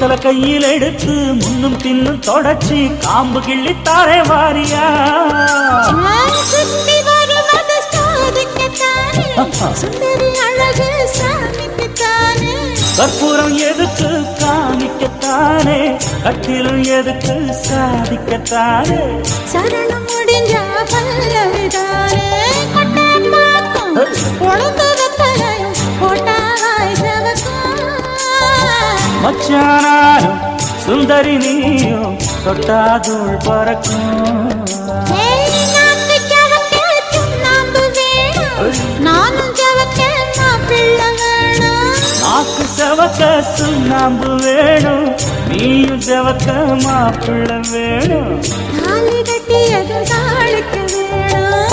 வெத்தலை கையில் எடுத்து முன்னும் பின்னும் தொடச்சி காம்பு கிள்ளித்தாரே வாரியா சுத்தி வருவது சாதிக்கத்தானே சுந்தரி அழகு சாமிக்குத்தானே கற்பூரம் எதுக்கு காமிக்கத்தானே கட்டிலும் எதுக்கு சாதிக்கத்தானே சரணம் முடிஞ்ச பல்லவிதானே கொட்டான் மாக்கும் பொழுது வெத்தலையும் போட்டாய் செவக்கும் மச்சானாரும் சுந்தரி நீயும் தொட்டாதூள் பறக்கும் நானும் ஜவக்க மாப்பிள்ளை வேணும் நாக்கு செவக்க சுண்ணாம்பு வேணும் நீயும் செவக்க மாப்பிள்ளை வேணும் தாலி கட்டியதும் தாளிக்க